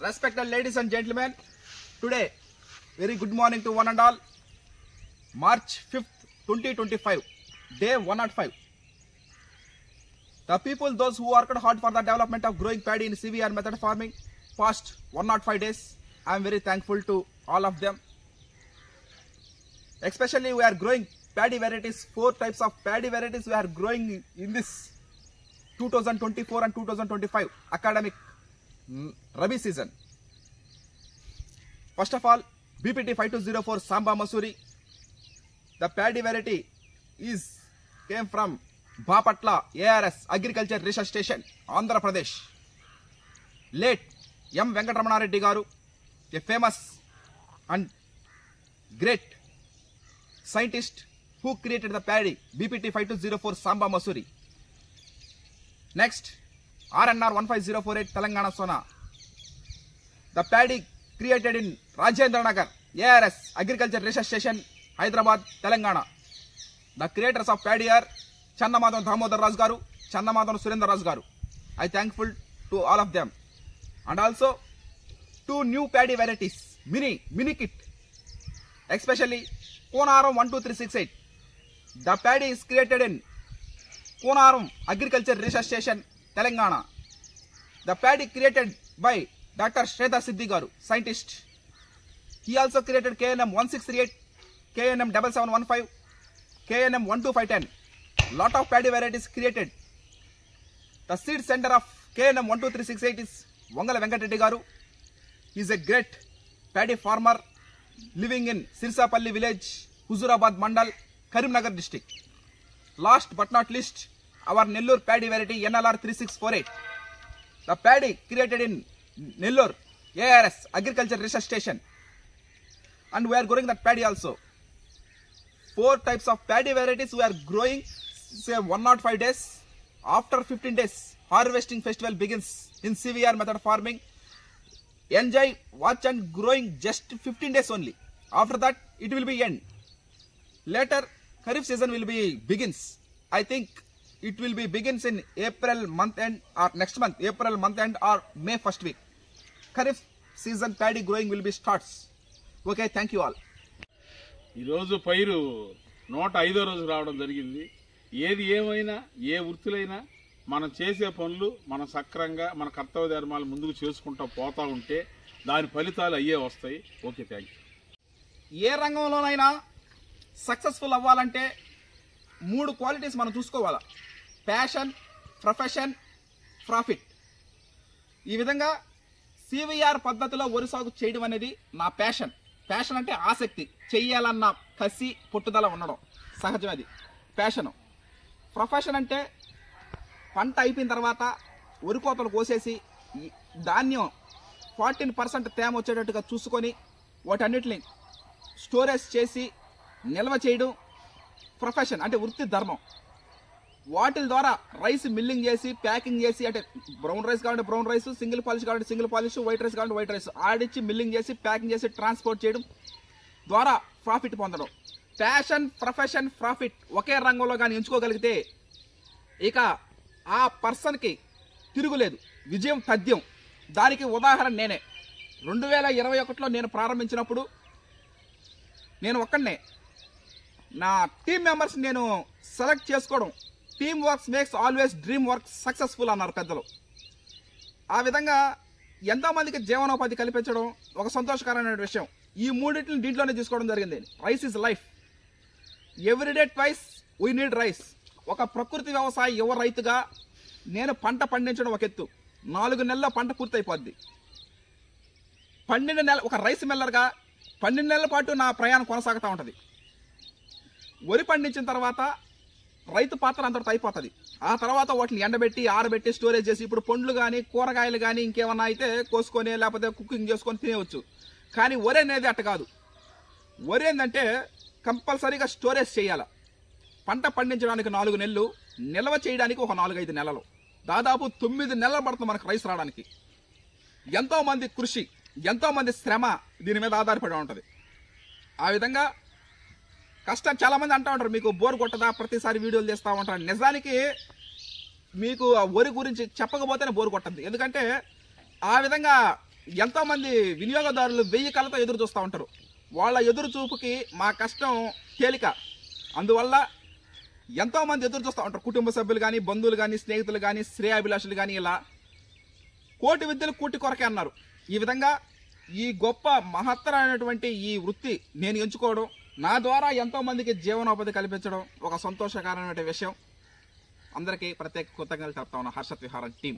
Respected ladies and gentlemen, today, very good morning to one and all. March 5th, 2025, day 105. The people, those who worked hard for the development of growing paddy in CVR method farming, past 105 days, I am very thankful to all of them. Especially we are growing paddy varieties, 4 types of paddy varieties we are growing in this 2024 and 2025 academic Rabi season. First of all, BPT 5204 Samba Masuri. The paddy variety came from Bapatla ARS Agriculture Research Station, Andhra Pradesh. Late M. Venkatramana Reddy Garu, a famous and great scientist who created the paddy BPT 5204 Samba Masuri. Next, RNR 15048 Telangana Sona. The paddy created in Rajendra Nagar ARS Agriculture Research Station, Hyderabad, Telangana. The creators of paddy are Channamadhan Damodar Raj Garu, Channamadhan Surendra Raj Garu. I am thankful to all of them. And also 2 new paddy varieties, mini kit, especially Konaram 12368. The paddy is created in Konaram Agriculture Research Station, Telangana. The paddy created by Dr. Shreda Siddhi Garu, scientist. He also created KNM 1638, KNM 7715, KNM 12510. Lot of paddy varieties created. The seed center of KNM 12368 is Wangala Venkat Reddy Garu. He is a great paddy farmer living in Sirsapalli village, Huzurabad Mandal, Karimnagar district. Last but not least, our Nellore paddy variety NLR 3648. The paddy created in Nellore ARS Agriculture Research Station. And we are growing that paddy also. 4 types of paddy varieties we are growing, say 105 days. After 15 days, harvesting festival begins in CVR method farming. Enjoy, watch and growing just 15 days only. After that, it will be end. Later, Kharif season will be begins. I think it will be begins in April month end or next month, April month end or May first week. Kharif season paddy growing will be starts. Okay, thank you all. ఈ రోజు పైరు 105వ రోజు రావడం జరిగింది. ఏది ఏమైనా ఏ వృత్తులైనా మనం చేసే పనులు మనం సక్రంగా మన కర్తవ్య ధర్మాలు ముందుకు చేసుకుంటూ పోతా ఉంటే దాని ఫలితాలు అయ్యే వస్తాయి. Okay, thank you. ఏ రంగంలోనైనా సక్సెస్ఫుల్ అవ్వాలంటే 3 క్వాలిటీస్ మనం చూసుకోవాలా: ప్యాషన్, ప్రొఫెషన్, ప్రాఫిట్. ఈ విధంగా సివిఆర్ పద్ధతిలో వరి సాగు చేయడం అనేది నా ప్యాషన్. ప్యాషన్ అంటే ఆసక్తి, చెయ్యాలన్న కసి పట్టుదల ఉండడం సహజం, అది ప్యాషను. ప్రొఫెషన్ అంటే పంట అయిపోయిన తర్వాత వరి కోతలు కోసేసి ధాన్యం 14% తేమ వచ్చేటట్టుగా చూసుకొని వాటన్నిటిని స్టోరేజ్ చేసి నిల్వ చేయడం ప్రొఫెషన్, అంటే వృత్తి ధర్మం. వాటి ద్వారా రైస్ మిల్లింగ్ చేసి ప్యాకింగ్ చేసి, అంటే బ్రౌన్ రైస్ కావాలంటే బ్రౌన్ రైస్, సింగిల్ పాలిష్ కావాలంటే సింగిల్ పాలిష్, వైట్ రైస్ కావాలంటే వైట్ రైస్ ఆడిచ్చి మిల్లింగ్ చేసి ప్యాకింగ్ చేసి ట్రాన్స్పోర్ట్ చేయడం ద్వారా ప్రాఫిట్ పొందడం. ప్యాషన్, ప్రొఫెషన్, ప్రాఫిట్ ఒకే రంగంలో కానీ ఎంచుకోగలిగితే ఇక ఆ పర్సన్కి తిరుగులేదు, విజయం తథ్యం. దానికి ఉదాహరణ నేనే. 2021లో నేను ప్రారంభించినప్పుడు నేను ఒక్కడనే, నా టీమ్ మెంబర్స్ నేను సెలెక్ట్ చేసుకోవడం, team works makes always dream work successful అన్నారు పెద్దలు. ఆ విధంగా ఎంతోమందికి జీవనోపాధి కల్పించడం ఒక సంతోషకరమైన విషయం. ఈ మూడింటిని దీంట్లోనే తీసుకోవడం జరిగింది. Rice is life, everyday twice we need rice. ఒక ప్రకృతి వ్యవసాయ యువ రైతుగా నేను పంట పండించడం ఒక ఎత్తు. 4 నెలల్లో పంట పూర్తయిపోద్ది. 12 నెలలు ఒక రైస్ మిల్లర్గా 12 నెలల పాటు నా ప్రయాణం కొనసాగుతూ ఉంటుంది. వరి పండించిన తర్వాత రైతు పాత్ర అంతటితో అయిపోతుంది. ఆ తర్వాత వాటిని ఎండబెట్టి ఆరబెట్టి స్టోరేజ్ చేసి, ఇప్పుడు పండ్లు కానీ కూరగాయలు కానీ ఇంకేమన్నా అయితే కోసుకొని లేకపోతే కుకింగ్ చేసుకొని తినేవచ్చు. కానీ వరి అనేది అట్ట కాదు. వరి ఏంటంటే కంపల్సరీగా స్టోరేజ్ చేయాలి. పంట పండించడానికి 4 నెలలు, నిల్వ చేయడానికి ఒక 4-5 నెలలు, దాదాపు 9 నెలలు పడుతుంది మనకు రైస్ రావడానికి. ఎంతోమంది కృషి, ఎంతోమంది శ్రమ దీని మీద ఆధారపడి ఉంటుంది. ఆ విధంగా కష్టం. చాలా మంది అంటూ ఉంటారు మీకు బోర్ కొట్టదా ప్రతిసారి వీడియోలు చేస్తూ ఉంటారు. నిజానికి మీకు వరి గురించి చెప్పకపోతేనే బోర్ కొట్టద్దు. ఎందుకంటే ఆ విధంగా ఎంతోమంది వినియోగదారులు 1000 కళ్ళతో ఎదురు చూస్తూ ఉంటారు. వాళ్ళ ఎదురు చూపుకి మా కష్టం తేలిక. అందువల్ల ఎంతోమంది ఎదురు చూస్తూ ఉంటారు. కుటుంబ సభ్యులు కానీ, బంధువులు కానీ, స్నేహితులు కానీ, శ్రేయాభిలాషులు కానీ, ఇలా కోటి విద్యలు కూటి కొరకే అన్నారు. ఈ విధంగా ఈ గొప్ప మహత్తరమైనటువంటి ఈ వృత్తి నేను ఎంచుకోవడం, నా ద్వారా ఎంతోమందికి జీవనోపాధి కల్పించడం ఒక సంతోషకరమైన విషయం. అందరికీ ప్రత్యేక కృతజ్ఞతలు చెప్తా ఉన్నా హర్షత్ విహారం టీం.